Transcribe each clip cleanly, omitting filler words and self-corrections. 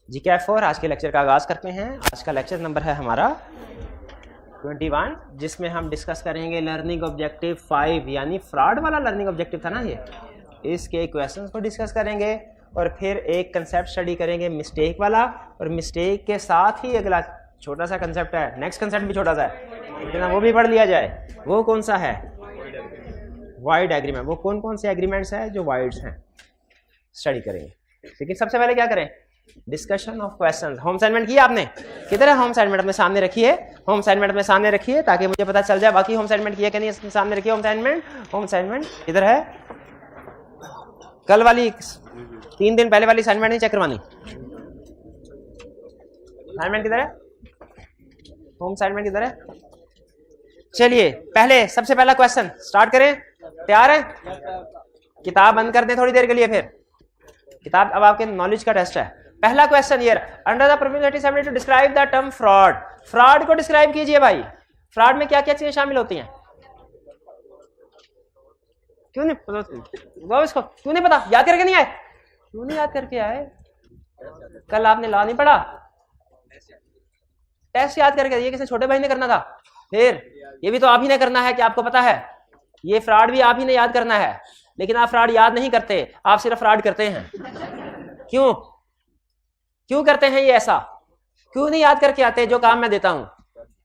GK4 आज के lecture का आगाज करते हैं। आज का लेक्चर नंबर है हमारा 21, जिसमें हम डिस्कस करेंगे लर्निंग ऑब्जेक्टिव 5, यानी फ्रॉड वाला लर्निंग ऑब्जेक्टिव था ना ये, इसके क्वेश्चंस को डिस्कस करेंगे और फिर एक कंसेप्ट स्टडी करेंगे मिस्टेक वाला, और मिस्टेक के साथ ही अगला छोटा सा कंसेप्ट है, नेक्स्ट कंसेप्ट भी छोटा सा है लेकिन वो भी पढ़ लिया जाए। वो कौन सा है? Wide agreement. वो कौन कौन से एग्रीमेंट्स हैं जो वाइड्स हैं, स्टडी करेंगे। लेकिन सबसे पहले क्या करें? Discussion of questions. Home assignment किया आपने? किधर है होम असाइनमेंट? अपने सामने रखिए। होम असाइनमेंट अपने सामने रखिए ताकि मुझे पता चल जाए बाकी होम असाइनमेंट किया कि नहीं। सामने रखिए होम असाइनमेंट। होम असाइनमेंट इधर है। कल वाली 3 दिन पहले वाली असाइनमेंट नहीं चेक करवानी। असाइनमेंट किधर है? होम असाइनमेंट किधर है? चलिए पहले सबसे पहला क्वेश्चन स्टार्ट करें। तैयार है? किताब बंद कर दें थोड़ी देर के लिए, फिर किताब अब आपके नॉलेज का टेस्ट है। पहला क्वेश्चन ये, under the provision 37 to describe the term fraud. Fraud को डिस्क्राइब कीजिए भाई। फ्रॉड में क्या क्या चीजें शामिल होती हैं? क्यों नहीं पता? इसको क्यों नहीं पता? याद करके नहीं आए? क्यों नहीं याद करके आए? कल आपने लॉ नहीं पढ़ा? टेस्ट याद करके, ये किसी छोटे भाई ने करना था। फिर ये भी तो आप ही ने करना है कि आपको पता है। ये फ्रॉड भी आप ही ने याद करना है, लेकिन आप फ्रॉड याद नहीं करते, आप सिर्फ फ्रॉड करते हैं। क्यों क्यों करते हैं ये ऐसा? क्यों नहीं याद करके आते जो काम मैं देता हूं?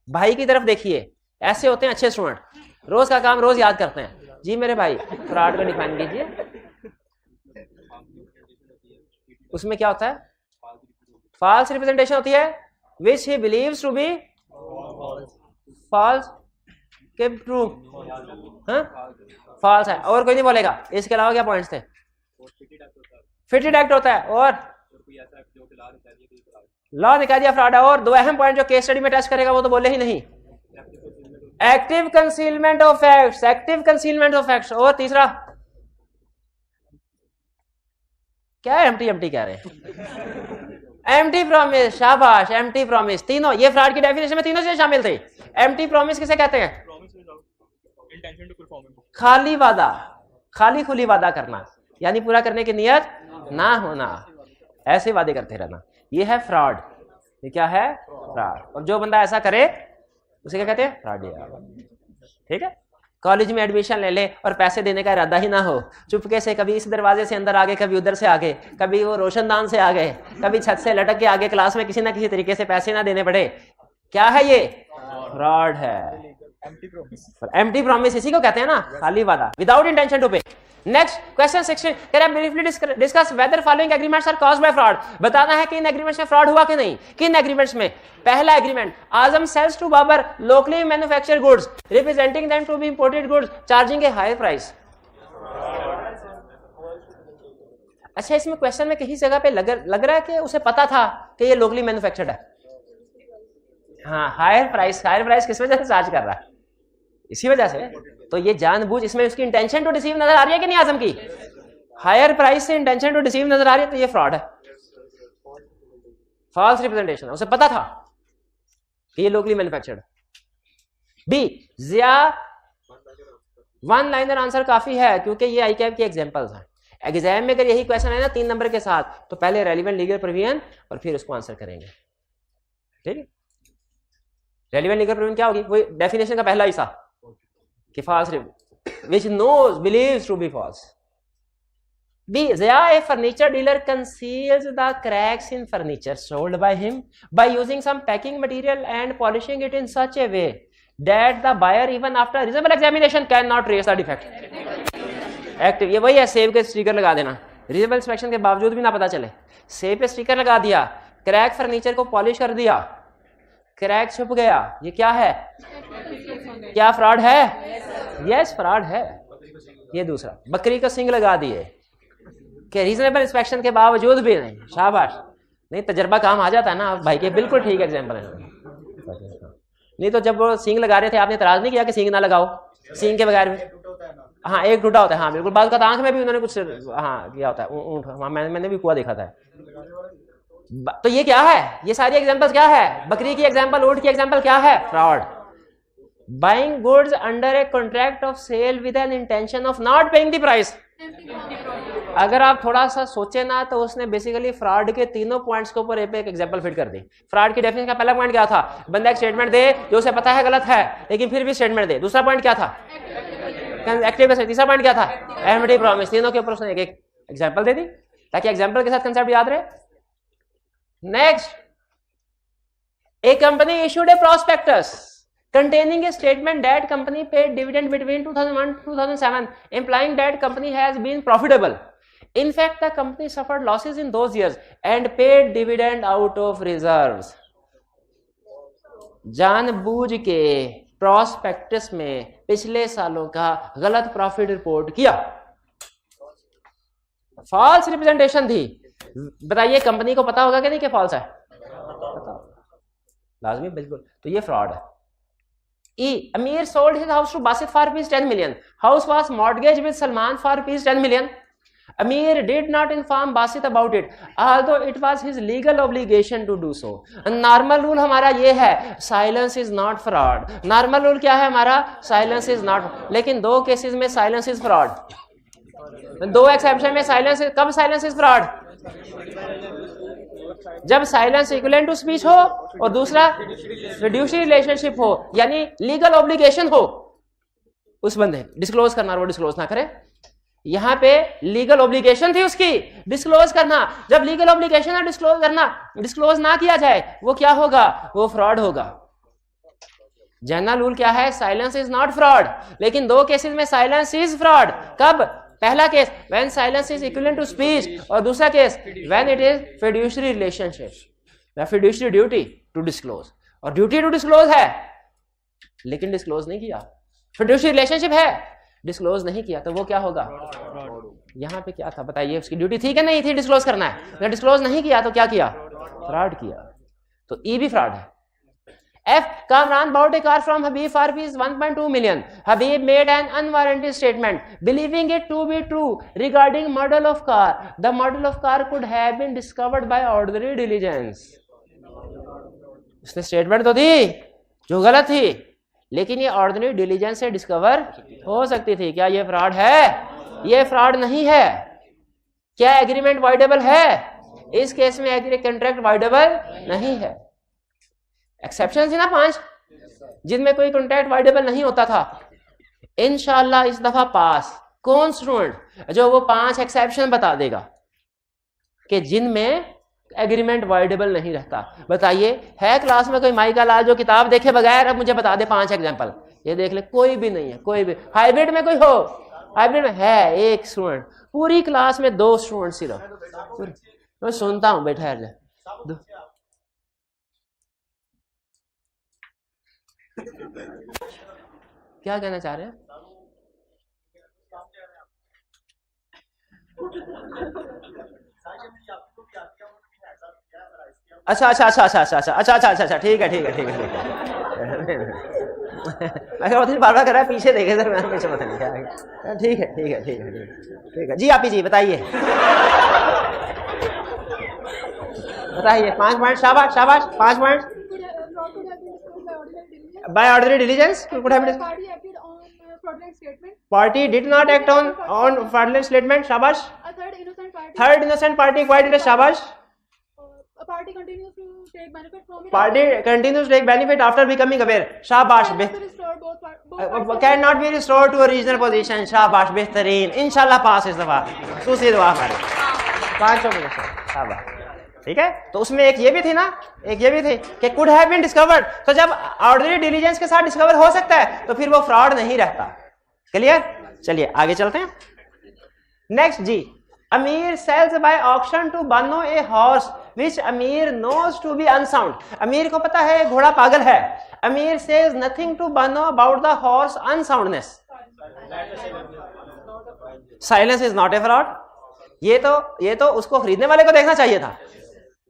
भाई की तरफ देखिए, ऐसे होते हैं अच्छे स्टूडेंट, रोज का काम रोज याद करते हैं। जी मेरे भाई, फ्रॉड को डिफाइन कीजिए। उसमें क्या होता है? फॉल्स रिप्रेजेंटेशन होती है, which he believes to be false के ट्रू। फॉल्स है, और कोई नहीं बोलेगा। इसके अलावा क्या पॉइंट्स थे? फिटेड एक्ट होता है, और लॉ निकाल दिया फ्रॉड है। और दो अहम पॉइंट जो केस स्टडी में टेस्ट करेगा वो तो बोले ही नहीं, active concealment of facts. Active concealment of facts. और तीसरा क्या है? एम्प्टी कह रहे हैं। Empty promise. शाबाश, एम्प्टी प्रॉमिस। तीनों ये फ्रॉड की डेफिनेशन में तीनों से शामिल थे। एम्प्टी प्रॉमिस किसे कहते हैं? खाली वादा, खाली खुली वादा करना, यानी पूरा करने की नियत ना होना, ऐसे वादे करते रहना। ये है फ्रॉड। ये क्या है? फ्रॉड। और जो बंदा ऐसा करे उसे क्या कहते हैं? फ्रॉड। ठीक है? कॉलेज में एडमिशन ले ले और पैसे देने का इरादा ही ना हो, चुपके से कभी इस दरवाजे से अंदर आगे, कभी उधर से आगे, कभी वो रोशनदान से आगे, कभी छत से लटक के आगे, क्लास में किसी ना किसी तरीके से पैसे ना देने पड़े। क्या है ये? फ्रॉड है। एम्प्टी प्रॉमिस इसी को कहते हैं ना, खाली वादा, without intention to pay. Next question 16, can I briefly discuss whether following agreements are caused by fraud. बताना है कि इन एग्रीमेंट्स में फ्रॉड हुआ कि नहीं। किन एग्रीमेंट्स में? पहला agreement, Azam sells to Babar locally manufactured goods representing them to be imported goods charging a higher price. अच्छा, इसमें क्वेश्चन में कहीं जगह पे लग रहा है कि उसे पता था कि ये लोकली मैन्युफैक्चर्ड है। हाँ, हायर प्राइस। हायर प्राइस किस वजह से चार्ज कर रहा है? इसी वजह से। तो ये जानबूझ, इसमें उसकी इंटेंशन टू डिसीव नजर आ रही है कि नहीं? आजम की हायर प्राइस से इंटेंशन टू डिसीव नजर आ रही है, तो ये फ्रॉड है, फॉल्स रिप्रेजेंटेशन। उसे पता था कि ये लोकली मैन्युफैक्चर्ड। बी, जिया वन लाइनर आंसर काफी है क्योंकि ये आईकैब की एग्जांपल्स हैं। एग्जाम में अगर यही क्वेश्चन है ना 3 नंबर के साथ, तो पहले रेलिवेंट लीगल प्रोविजन और फिर उसको आंसर करेंगे। ठीक है? रेलिवेंट लीगल प्रोविजन क्या होगी? वो डेफिनेशन का पहला हिस्सा कि false which knows believes to be false. B, a furniture dealer conceals the cracks in furniture sold by him by using some packing material and polishing it in such a way that the buyer even after reasonable examination cannot trace the defect. Active ये वही है, सेब के sticker लगा देना, reasonable inspection के बावजूद भी ना पता चले। सेब पे स्टिकर लगा दिया, क्रैक फर्नीचर को पॉलिश कर दिया, क्रैक छुप गया, ये क्या है? क्या फ्रॉड है? यस, फ्रॉड है। ये दूसरा, बकरी का सिंग लगा दिए कि रीजनेबल इंस्पेक्शन के बावजूद भी नहीं। शाबाश, नहीं तजर्बा काम आ जाता है ना भाई के। बिल्कुल ठीक एग्जांपल है। नहीं तो जब वो सिंग लगा रहे थे आपने एतराज नहीं किया कि सिंग ना लगाओ, सिंग के बगैर भी। हाँ, एक टूटा होता है। हाँ बिल्कुल, बात का आंख में भी उन्होंने कुछ किया होता है, ऊँट। हाँ, मैंने भी कुआ देखा था। तो ये क्या है? ये सारी एग्जांपल्स क्या है? बकरी की एग्जांपल, ऊंट की एग्जांपल क्या है? Fraud. Buying goods under a contract of sale with an intention of not paying the price. अगर आप थोड़ा सा सोचे ना तो उसने बेसिकली फ्रॉड के तीनों पॉइंट्स के ऊपर एक एग्जांपल फिट कर दी। फ्रॉड की डेफिनेशन का पहला पॉइंट क्या था? बंदा एक स्टेटमेंट दे जो उसे पता है गलत है लेकिन फिर भी स्टेटमेंट दे। दूसरा पॉइंट क्या था? एक्टिव। तीसरा पॉइंट क्या था? Amity promise. तीनों के ऊपर उसने एक एक एग्जांपल दे दी ताकि एग्जांपल के साथ कंसेप्ट याद रहे। Next, a company issued a prospectus containing a statement that company paid dividend between 2001 to 2007, implying that company has been profitable. In fact, the company suffered losses in those years and paid dividend out of reserves. जानबूझ के prospectus में पिछले सालों का गलत profit report किया, false representation थी। बताइए कंपनी को पता होगा कि नहीं कि फॉल्स है? लाजमी, बिल्कुल। तो ये फ्रॉड है। E. Amir sold his house to Basit for rupees 10 million. House was mortgaged with Salman for rupees 10 million. Amir did not inform Basit about it, although it was his legal obligation to do so. Normal rule हमारा ये है, silence is not fraud. Normal rule क्या है हमारा? Silence is not. लेकिन दो cases में silence is fraud. दो एक्सेप्शन में साइलेंस, कब साइलेंस इज फ्रॉड? जब साइलेंस इक्विवेलेंट टू स्पीच हो और दूसरा फिड्यूशियरी रिलेशनशिप हो, यानी लीगल ऑब्लिगेशन हो उस बंदे डिस्क्लोज करना और वो डिस्क्लोज ना करे। यहां पे लीगल ऑब्लिगेशन थी उसकी डिस्क्लोज करना। जब लीगल ऑब्लिगेशन है डिस्क्लोज करना, डिस्क्लोज ना किया जाए वो क्या होगा? वो फ्रॉड होगा। जनरल रूल क्या है? Silence is not fraud. लेकिन दो केसेस में साइलेंस इज फ्रॉड। कब? पहला case when silence is equivalent to speech, और दूसरा case when it is fiduciary relationship, the fiduciary duty to disclose. और ड्यूटी टू डिस्क्लोज है लेकिन डिस्क्लोज नहीं किया, फिड्यूशियरी रिलेशनशिप है डिस्क्लोज नहीं किया, तो वो क्या होगा? यहां पे क्या था बताइए? उसकी ड्यूटी थी कि नहीं थी डिस्क्लोज करना है? अगर डिस्क्लोज नहीं किया तो क्या किया? फ्रॉड किया। तो ई भी फ्रॉड है। F. Kamran bought a car from Habib for rupees 1.2 million. Habib made an unwarranted statement, believing it to be true regarding model of car. The model of car could have been discovered by ordinary diligence. उसने statement तो दी जो गलत थी, लेकिन ये ordinary diligence से discover हो सकती थी। क्या ये फ्रॉड है? ये फ्रॉड नहीं है। क्या एग्रीमेंट वाइडेबल है? इस केस में कॉन्ट्रैक्ट वाइडेबल नहीं है। एक्सेप्शन थी ना 5 जिनमें कोई कॉन्ट्रैक्ट वाइडेबल नहीं होता था। इंशाल्लाह इस दफा पास कौन स्टूडेंट जो वो 5 एक्सेप्शन बता देगा कि जिनमें एग्रीमेंट वाइडेबल नहीं रहता? बताइए, है क्लास में कोई माइक लाल जो किताब देखे बगैर अब मुझे बता दे 5 एग्जांपल? ये देख ले, कोई भी नहीं है। कोई भी हाइब्रिड में कोई हो? हाइब्रिड में है एक स्टूडेंट, पूरी क्लास में 2 स्टूडेंट सिर्फ। मैं सुनता हूं, बैठा है। क्या कहना चाह रहे हैं? अच्छा, ठीक है। मैं बार कर रहा है, पीछे देखे सर, मैं पीछे पता नहीं क्या। ठीक है जी। आप जी बताइए 5 पॉइंट। शाबाश 5 point. By ordinary diligence, could have been. Party acted on fraudulent statement. Party did not act on fraudulent statement. Shabash. A third innocent party acquired it. Shabash. A party continues to take benefit from it. Party continues to take benefit after becoming aware. Shabash. Cannot be restored to original position. Shabash. बेहतरीन। इंशाल्लाह पास इस दफा। दूसरी दुआ हमारी 500%। शाबाश। ठीक है, तो उसमें एक ये भी थी ना, एक ये भी थी कि कुड हैव बीन डिस्कवर्ड। तो जब ऑर्डिनरी डिलीजेंस के साथ डिस्कवर हो सकता है तो फिर वो फ्रॉड नहीं रहता। क्लियर? चलिए आगे चलते हैं। नेक्स्ट जी, Amir sells by auction to Bano a horse which Amir knows to be unsound. अमीर को पता है घोड़ा पागल है। Amir says nothing to Bano about the horse unsoundness. Silence is not a fraud. ये तो उसको खरीदने वाले को देखना चाहिए था।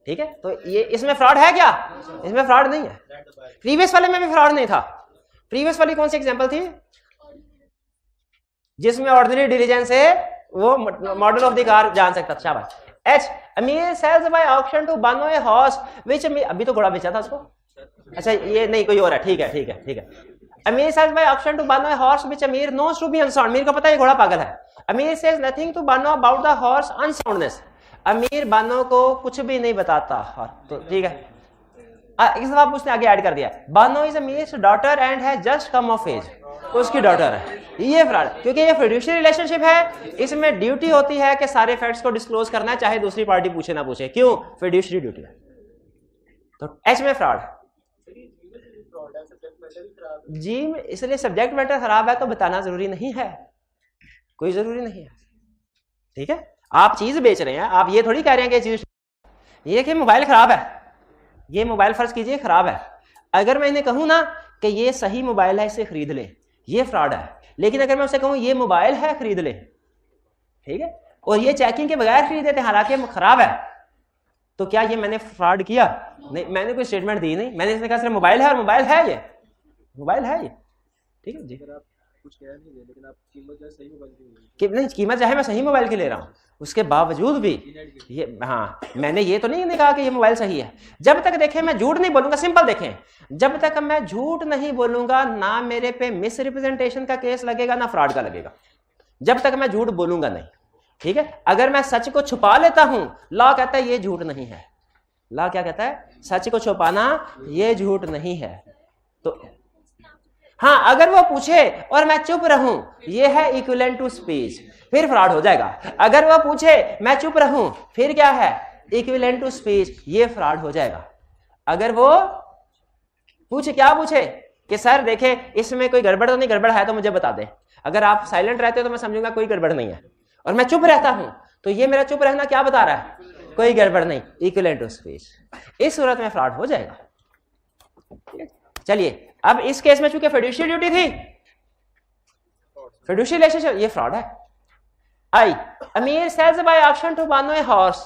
ठीक है, तो ये इसमें फ्रॉड है क्या? इसमें फ्रॉड नहीं है। प्रीवियस वाले में भी फ्रॉड नहीं था। प्रीवियस वाली कौन सी एग्जांपल थी जिसमें ऑर्डिनरी डिलीजेंस से वो मॉडल ऑफ द कार जान सकता था? शाबाश। H, Amir sells by auction to Bano a horse which, अभी तो घोड़ा बेचा था उसको। अच्छा ये नहीं, कोई और है। ठीक है। अमीर says by auction to Bano a horse which Amir knows to be unsound. अमीर को पता है ये घोड़ा पागल है. अमीर says nothing to Bano about the horse unsoundness. अमीर बानो को कुछ भी नहीं बताता. तो ठीक है, इस जवाब उसने आगे ऐड कर दिया. Bano is Amir's daughter and has just come of age. उसकी डॉटर है. ये फ्रॉड, क्योंकि ये फिड्यूशियरी रिलेशनशिप है. इसमें ड्यूटी होती है कि सारे फैक्ट्स को डिस्क्लोज करना है, चाहे दूसरी पार्टी पूछे ना पूछे. क्यों? फिड्यूशियरी ड्यूटी है. तो एच में फ्रॉड. जी इसलिए सब्जेक्ट मैटर खराब है तो बताना जरूरी नहीं है, कोई जरूरी नहीं है. ठीक है, आप चीज बेच रहे हैं, आप ये थोड़ी कह रहे हैं कि चीज ये कि मोबाइल खराब है, ये मोबाइल फर्ज कीजिए खराब है. अगर मैं इन्हें कहूं ना कि ये सही मोबाइल है, इसे खरीद ले, ये फ्रॉड है. लेकिन अगर मैं उसे कहूं ये मोबाइल है, खरीद ले, ठीक है, और ये चेकिंग के बगैर खरीद देते हालांकि खराब है, तो क्या ये मैंने फ्रॉड किया? नहीं, मैंने कोई स्टेटमेंट दी नहीं. मैंने इसने कहा सिर्फ मोबाइल है और मोबाइल है, ये मोबाइल है ये. ठीक है जी, आप कुछ कह नहीं रहे, लेकिन आप कीमत जो है सही मोबाइल की नहीं, कीमत चाहे मैं सही मोबाइल की ले रहा हूँ, उसके बावजूद भी ये, हाँ मैंने ये तो नहीं कहा कि ये मोबाइल सही है. जब तक देखें मैं झूठ नहीं बोलूंगा, सिंपल देखें, जब तक मैं झूठ नहीं बोलूंगा ना मेरे पे मिस रिप्रेजेंटेशन का केस लगेगा ना फ्रॉड का लगेगा. जब तक मैं झूठ बोलूंगा नहीं. ठीक है, अगर मैं सच को छुपा लेता हूं, लॉ कहता है ये झूठ नहीं है. लॉ क्या कहता है? सच को छुपाना ये झूठ नहीं है. तो हाँ, अगर वो पूछे और मैं चुप रहूं, ये है इक्विवेलेंट टू स्पीच, फिर फ्रॉड हो जाएगा. अगर वो पूछे मैं चुप रहूं, फिर क्या है? इक्विवेलेंट टू स्पीच, ये फ्रॉड हो जाएगा. अगर वो पूछे, क्या पूछे कि सर देखे इसमें कोई गड़बड़ तो नहीं, गड़बड़ है तो मुझे बता दे. अगर आप साइलेंट रहते हो तो मैं समझूंगा कोई गड़बड़ नहीं है, और मैं चुप रहता हूं तो ये मेरा चुप रहना क्या बता रहा है? कोई गड़बड़ नहीं, इक्विवेलेंट टू स्पीच. इस सूरत में फ्रॉड हो जाएगा. चलिए, अब इस केस में चूंकि फिड्यूशियरी ड्यूटी थी, फिड्यूशियरी रिलेशनशिप, ये फ्रॉड है. I Amir sells by auction to Bano a horse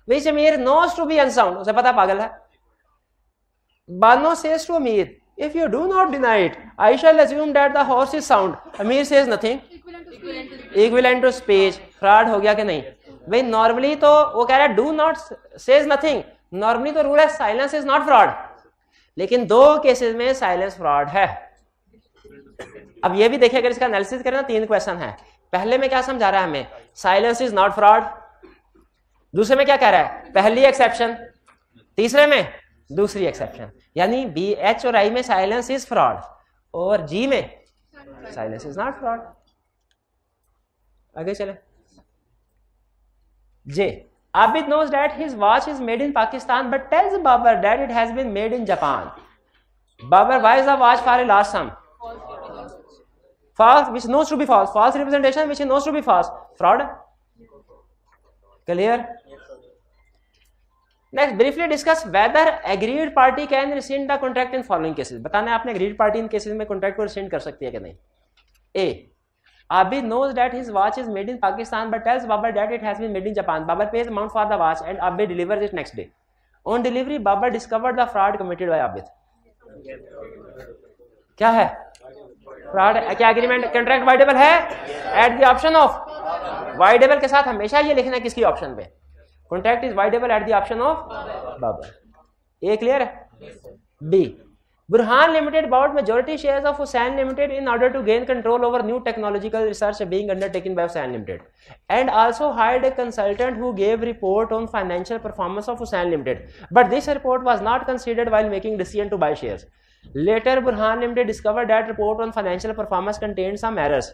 which Amir knows to be unsound. उसे पता पागल है. Bano says to Amir if you do not deny it I shall assume that the horse is sound. Amir says nothing, equivalent to speech. Fraud हो गया कि नहीं भाई? Normally तो वो कह रहा है do not says nothing. Normally तो रूल है साइलेंस इज नॉट फ्रॉड, लेकिन दो केसेस में साइलेंस फ्रॉड है. अब ये भी देखिए, अगर इसका एनालिसिस करें ना, 3 क्वेश्चन है. पहले में क्या समझा रहा है हमें? Silence is not fraud. दूसरे में क्या कह रहा है? पहली एक्सेप्शन. तीसरे में दूसरी एक्सेप्शन. यानी बी, एच और आई में साइलेंस इज फ्रॉड, और जी में साइलेंस इज नॉट फ्रॉड. आगे चले. जे Abid knows that his watch is made in Pakistan but tells Babar that it has been made in Japan. Babar buys the watch for a large sum. False, which knows to be false. False representation which he knows to be false. Fraud. Clear? Next, briefly discuss whether agreed party can rescind the contract in following cases. बताना है आपने agreed party इन cases में contract को rescind कर सकती है कि नहीं. A. Abid knows that his watch is made in Pakistan but tells Babar that it has been made in Japan. Babar pays amount for the watch and Abid delivers it next day. On delivery, Babar discovered the fraud committed by Abid. क्या है? Fraud. क्या agreement contract voidable है? At the option of. Voidable के साथ हमेशा ये लिखना है किसकी ऑप्शन पे? Contract is voidable at the option of Babar. ये क्लियर है? B. Burhan Limited bought majority shares of Hussain Limited in order to gain control over new technological research being undertaken by Hussain Limited, and also hired a consultant who gave report on financial performance of Hussain Limited. But this report was not considered while making decision to buy shares. Later, Burhan Limited discovered that report on financial performance contained some errors,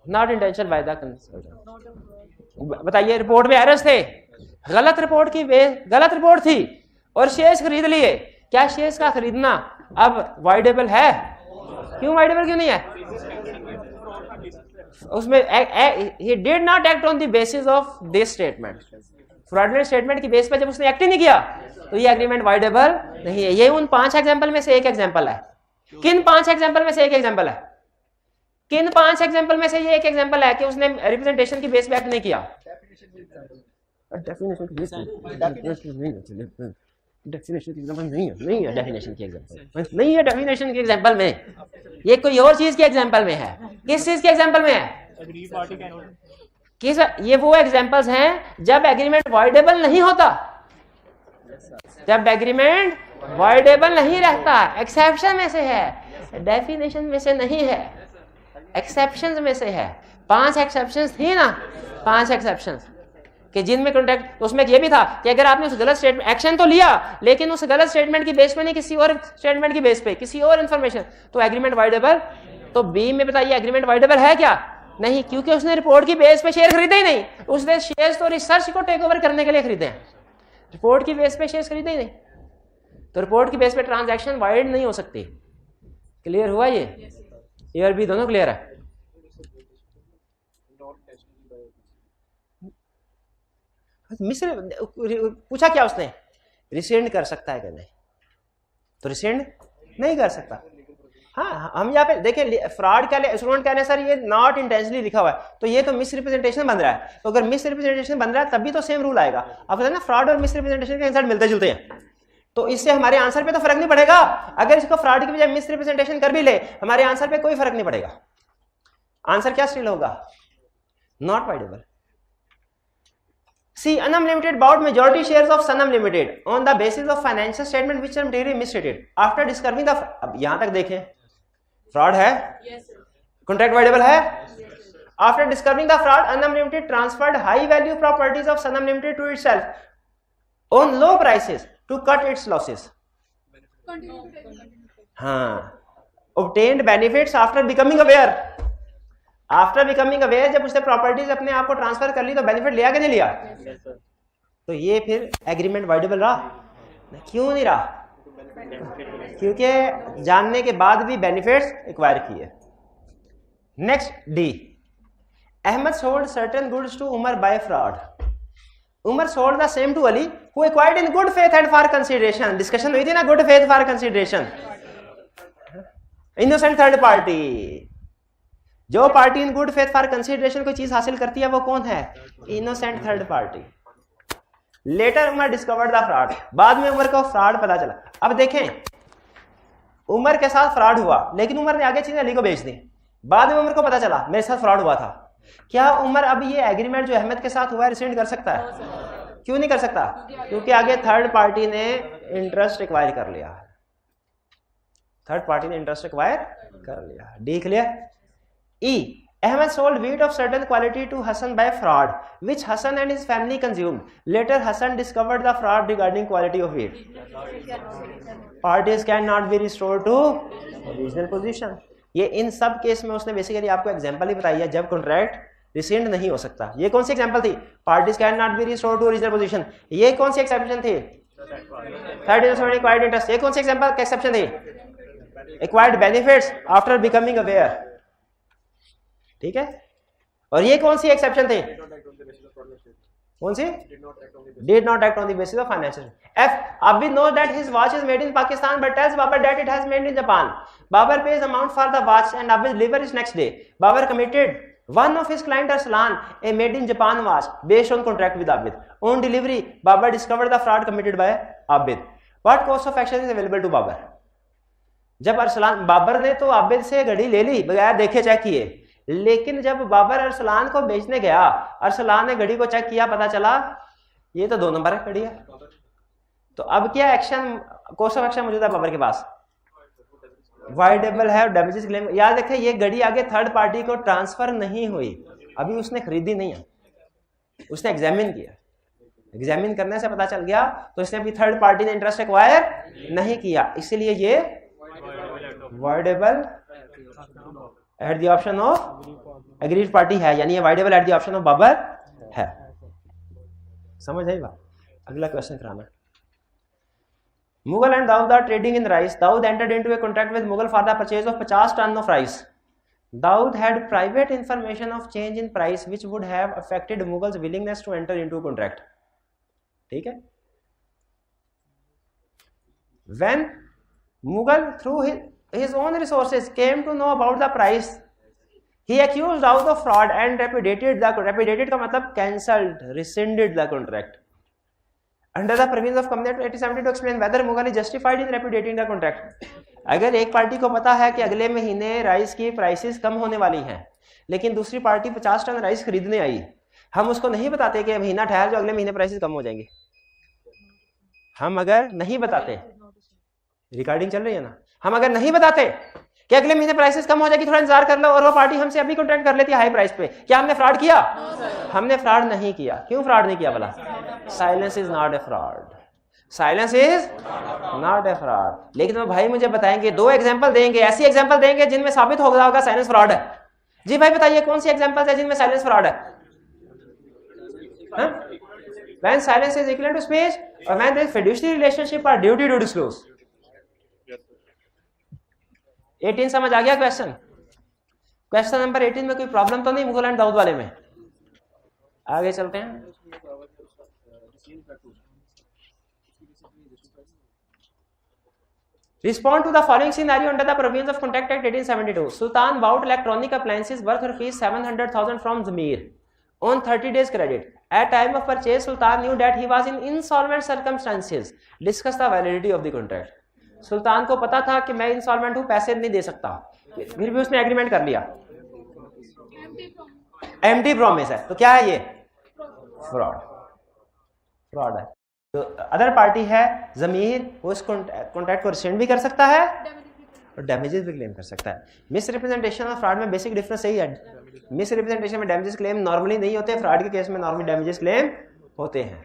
not intentional by the consultant. बताइए, report में errors थे, गलत report की गलत report थी, और shares खरीद लिए. क्या शेयर्स का खरीदना अब वाइडेबल है? क्यों वाइडेबल क्यों नहीं है? उसमें he did not act on the basis of this statement. Fraudulent statement की बेस पर जब उसने एक्ट ही नहीं किया तो ये एग्रीमेंट वाइडेबल नहीं है. ये उन 5 एग्जांपल में से एक एग्जांपल है. किन 5 एग्जांपल में से एक एग्जांपल है? किन 5 एग्जांपल में से ये एक एग्जांपल है कि उसने रिप्रेजेंटेशन की बेस पे एक्ट नहीं किया? डेफिनेशन की एग्जांपल नहीं है डेफिनेशन की एग्जांपल नहीं है. डेफिनेशन की एग्जांपल में ये कोई और चीज की एग्जांपल में है. किस चीज के एग्जांपल में है? किस? ये वो एग्जांपल्स हैं जब एग्रीमेंट वाइडेबल नहीं होता, जब एग्रीमेंट वाइडेबल नहीं रहता. एक्सेप्शन में से है. डेफिनेशन में से नहीं है, एक्सेप्शंस में से है। 5 एक्सेप्शंस थी ना, 5 एक्सेप्शंस कि जिनमें कॉन्ट्रैक्ट, तो उसमें ये भी था कि अगर आपने उस गलत स्टेटमेंट, एक्शन तो लिया लेकिन उस गलत स्टेटमेंट की बेस पे नहीं, किसी और स्टेटमेंट की बेस पे, किसी और इंफॉर्मेशन, तो एग्रीमेंट वाइडेबल। तो बी में बताइए एग्रीमेंट वाइडेबल है क्या? नहीं, क्योंकि उसने रिपोर्ट की बेस पे शेयर खरीदे ही नहीं। उसने शेयर्स तो रिसर्च को टेक ओवर करने के लिए खरीदे हैं, रिपोर्ट की बेस पे शेयर्स खरीदे ही नहीं। तो रिपोर्ट की बेस पे ट्रांजैक्शन वाइड नहीं हो सकती। क्लियर हुआ ये? ए और बी दोनों क्लियर है? मिस्र पूछा क्या उसने, रिसेंड कर सकता है कि नहीं? तो रिसेंड नहीं कर सकता। हाँ, हम यहाँ पे देखें फ्रॉड क्या स्टूडेंट कह रहे हैं सर ये नॉट इंटेंशनली लिखा हुआ है, तो ये तो मिस रिप्रेजेंटेशन बन रहा है। तो अगर मिस रिप्रेजेंटेशन बन रहा है तभी तो सेम रूल आएगा। आप कहते हैं ना फ्रॉड और मिस रिप्रेजेंटेशन के आंसर मिलते जुलते हैं, तो इससे हमारे आंसर पे तो फर्क नहीं पड़ेगा। अगर इसको फ्रॉड की बजाय मिस रिप्रेजेंटेशन कर भी ले, हमारे आंसर पे कोई फर्क नहीं पड़ेगा। आंसर क्या स्टिल होगा? Not voidable. See, Anam Limited bought majority shares of Sanam Limited on the basis of financial statement which are materially misstated. After discovering the, अब यहां तक देखें, फ्रॉड है, कॉन्ट्रैक्ट वाइडेबल है। After discovering the fraud, Anam Limited transferred high value properties of Sanam Limited to itself on low prices to cut its losses. हाँ, obtained benefits after becoming aware. After becoming aware, जब उसने properties अपने आप को transfer कर ली तो benefit लिया कि नहीं लिया? तो ये फिर एग्रीमेंट वाइडेबल रहा? क्यों नहीं रहा? क्योंकि जानने के बाद भी बेनिफिट्स एक्वायर किए। Next D, Ahmad sold certain goods to Umar by fraud. Umar sold the same to Ali who acquired in good faith and for consideration. Discussion हुई थी ना, good faith for consideration. Innocent third party, जो party in good faith for consideration कोई चीज हासिल करती है वो कौन है? Innocent third party. Later Umar discovered the fraud, बाद में उमर को फ्रॉड पता चला। अब देखें, उमर के साथ फ्रॉड हुआ लेकिन उमर ने आगे चीजें अली को बेच दी, बाद में उमर को पता चला मेरे साथ फ्रॉड हुआ था। क्या उमर अब ये एग्रीमेंट जो अहमद के साथ हुआ है रिसेंड कर सकता है? क्यों नहीं कर सकता? क्योंकि आगे थर्ड पार्टी ने इंटरेस्ट एक्वायर कर लिया, थर्ड पार्टी ने इंटरेस्ट एक्वायर कर लिया। D clear? E. Ahmed sold wheat of certain quality to Hassan by fraud, which Hassan and his family consumed. Later, Hassan discovered the fraud regarding quality of wheat. Parties cannot be restored to original position. ये इन सब case में उसने basically आपको example ही बताई है जब contract resend नहीं हो सकता। ये कौन सी एग्जांपल थी? Parties can not be restored to original position. ये कौन सी एक्सेप्शन थी? Third acquired interest. ये कौन सी एग्जांपल एक्सेप्शन थी? Acquired benefits after becoming aware. ठीक है, और ये कौन सी एक्सेप्शन थी? कौन सी? Did not act on the basis of financial. F. Abid knows that his watch is made in Pakistan but tells Babar that it has made in Japan. Babar pays amount for the watch and Abid delivers next day. Babar committed one of his client Arslan a made in Japan watch based on contract with Abid. On delivery, Babar discovered the fraud committed by Abid. What course of action is available to Babar? जब अरसलान, बाबर ने तो आबिद से घड़ी ले ली बगैर देखे check किए, लेकिन जब बाबर अरसलान को बेचने गया, अरसलान ने घड़ी को चेक किया, पता चला ये तो 2 नंबर है घड़ी है। तो अब क्या एक्शन, कोर्स ऑफ एक्शन मौजूद है बाबर के पास? वाइडेबल है और डैमेजेस क्लेम। याद रखें ये घड़ी आगे थर्ड पार्टी को ट्रांसफर नहीं हुई, अभी उसने खरीदी नहीं है, उसने एग्जामिन किया, एग्जामिन करने से पता चल गया तो इसने अभी थर्ड पार्टी ने इंटरेस्ट एक्वायर नहीं किया, इसीलिए ये voidable at the option of aggrieved party है, यानी ये voidable at the option of Babar है। समझ आई बात? अगला क्वेश्चन कराना। Mughal and Daud are trading in rice. Daud entered into a contract with Mughal for the purchase of 50 tons of rice. Daud had private information of change in price which would have affected Mughal's willingness to enter into a contract. ठीक है? When Mughal through his own resources came to know about the price, he accused Daud of fraud and repudiated का मतलब cancelled, rescinded the contract. Under the provisions of Company Act 1870 to explain whether Mughal is justified in repudiating the contract. अगर एक party को पता है कि अगले महीने राइस की प्राइसेस कम होने वाली हैं, लेकिन दूसरी पार्टी 50 टन राइस खरीदने आई, हम उसको नहीं बताते कि महीना ठहर जो अगले महीने प्राइसेस कम हो जाएंगी। हम अगर नहीं बताते, रिकॉर्डिंग चल रही है ना, हम अगर नहीं बताते कि अगले महीने प्राइसेस कम हो जाएगी, थोड़ा इंतजार कर लो, और वो पार्टी हमसे अभी कॉन्ट्रैक्ट कर लेती है हाई प्राइस पे। क्या हमने फ्रॉड किया? हमने फ्रॉड नहीं किया। क्यों फ्रॉड नहीं किया भला? Silence is not a fraud, silence is not a fraud. लेकिन वो भाई मुझे बताएंगे, 2 एग्जांपल देंगे, ऐसी एग्जांपल देंगे जिनमें साबित हो होगा साइलेंस फ्रॉड है। जी भाई बताइए कौन सी एग्जांपल्स है जिनमें साइलेंस फ्रॉड है? When silence is equivalent to speech or when there is fiduciary relationship or duty to disclose. 18 समझ आ गया क्वेश्चन? क्वेश्चन नंबर 18 में कोई प्रॉब्लम तो नहीं मुगल एंड दाऊद वाले में? आगे चलते हैं। Respond to the following scenario under the provisions of Contract Act 1872. Sultan bought electronic appliances worth ₹700,000 from Zamir on 30 days credit. At time of purchase, Sultan knew that he was in insolvent circumstances. Discuss the validity of the contract. सुल्तान को पता था कि मैं insolvent हूं, पैसे नहीं दे सकता, फिर भी उसने एग्रीमेंट कर लिया। एम्प्टी प्रॉमिस है, तो क्या है ये? फ्रॉड, फ्रॉड है। तो अदर पार्टी है जमीर, वो इस कॉन्ट्रैक्ट को रिसेंड भी कर सकता है और डैमेजेस भी क्लेम कर सकता है। मिस रिप्रेजेंटेशन और फ्रॉड में बेसिक डिफरेंस यही है। मिस रिप्रेजेंटेशन में डैमेजेस क्लेम नॉर्मली नहीं होते, फ्रॉड के केस में नॉर्मली डैमेजेस क्लेम होते हैं।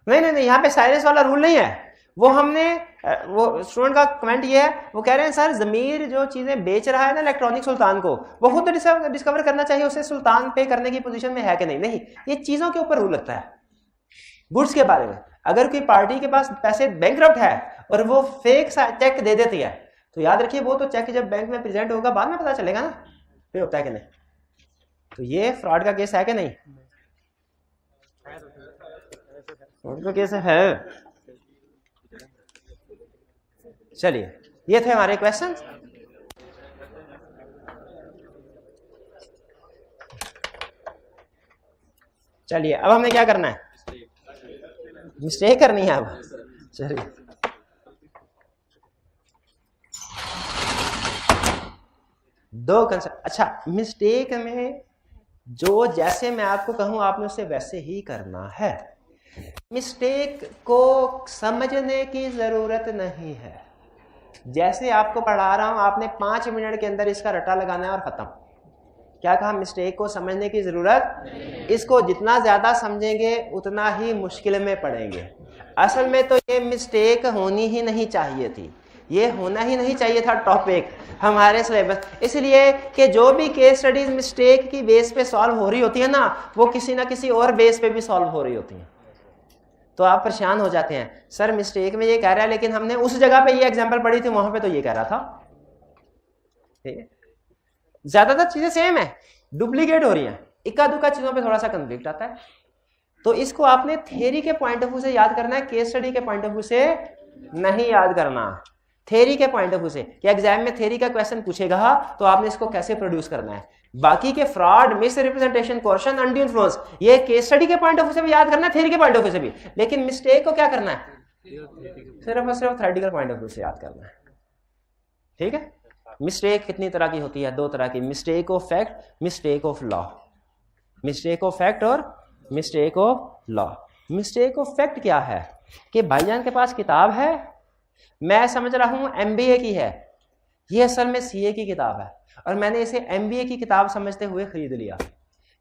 नहीं, यहाँ पे साइलेंस वाला रूल नहीं है। वो हमने वो स्टूडेंट का कमेंट ये है, वो कह रहे हैं सर जमीर जो चीजें बेच रहा है ना इलेक्ट्रॉनिक सुल्तान को, वो खुद डिस्कवर करना चाहिए उसे सुल्तान पे करने की पोजीशन में है कि नहीं। नहीं, ये चीजों के ऊपर रूल लगता है, गुड्स के बारे में। अगर कोई पार्टी के पास पैसे बैंकरप्ट है और वो फेक चेक दे देती है, तो याद रखिए वो तो चेक जब बैंक में प्रेजेंट होगा बाद में पता चलेगा ना फिर होता है कि नहीं। तो ये फ्रॉड का केस है कि नहीं? फ्रॉड का केस है। चलिए, ये थे हमारे क्वेश्चंस। चलिए अब हमने क्या करना है? मिस्टेक करनी है अब। चलिए दो कंसेप्ट। अच्छा, मिस्टेक में जो जैसे मैं आपको कहूं आपने उसे वैसे ही करना है। मिस्टेक को समझने की जरूरत नहीं है। जैसे आपको पढ़ा रहा हूं, आपने 5 मिनट के अंदर इसका रट्टा लगाना है और खत्म। क्या कहा? मिस्टेक को समझने की जरूरत। इसको जितना ज्यादा समझेंगे उतना ही मुश्किल में पड़ेंगे। असल में तो ये मिस्टेक होनी ही नहीं चाहिए थी, ये होना ही नहीं चाहिए था टॉपिक हमारे सिलेबस। इसलिए कि जो भी केस स्टडीज मिस्टेक की बेस पे सॉल्व हो रही होती है ना, वो किसी ना किसी और बेस पे भी सॉल्व हो रही होती है। तो आप परेशान हो जाते हैं, सर मिस्टेक में ये कह रहा है लेकिन हमने उस जगह पे ये एग्जांपल पढ़ी थी, वहां पे तो ये कह रहा था। ठीक है, ज्यादातर चीजें सेम है, डुप्लीकेट हो रही हैं, इक्का दुक्का चीजों पे थोड़ा सा कन्फ्लिक्ट आता है। तो इसको आपने थ्योरी के पॉइंट ऑफ व्यू से याद करना है, केस स्टडी के पॉइंट ऑफ व्यू से नहीं याद करना। थ्योरी के पॉइंट ऑफ व्यू से कि एग्जाम में थ्योरी का क्वेश्चन पूछेगा तो आपने इसको कैसे प्रोड्यूस करना है। बाकी के fraud, miss representation, coercion, undue influence, ये केस स्टडी के पॉइंट ऑफ व्यू से भी याद करना है, थ्योरी के पॉइंट ऑफ व्यू से भी। लेकिन मिस्टेक को क्या करना है? सिर्फ और सिर्फ थ्योरेटिकल पॉइंट ऑफ व्यू से याद करना है। ठीक है। मिस्टेक कितनी तरह की होती है? 2 तरह की, mistake of fact, mistake of law. Mistake of fact और mistake of law. Mistake of fact क्या है कि भाईजान के पास किताब है, मैं समझ रहा हूं MBA की है, ये असल में CA की किताब है और मैंने इसे MBA की किताब समझते हुए खरीद लिया।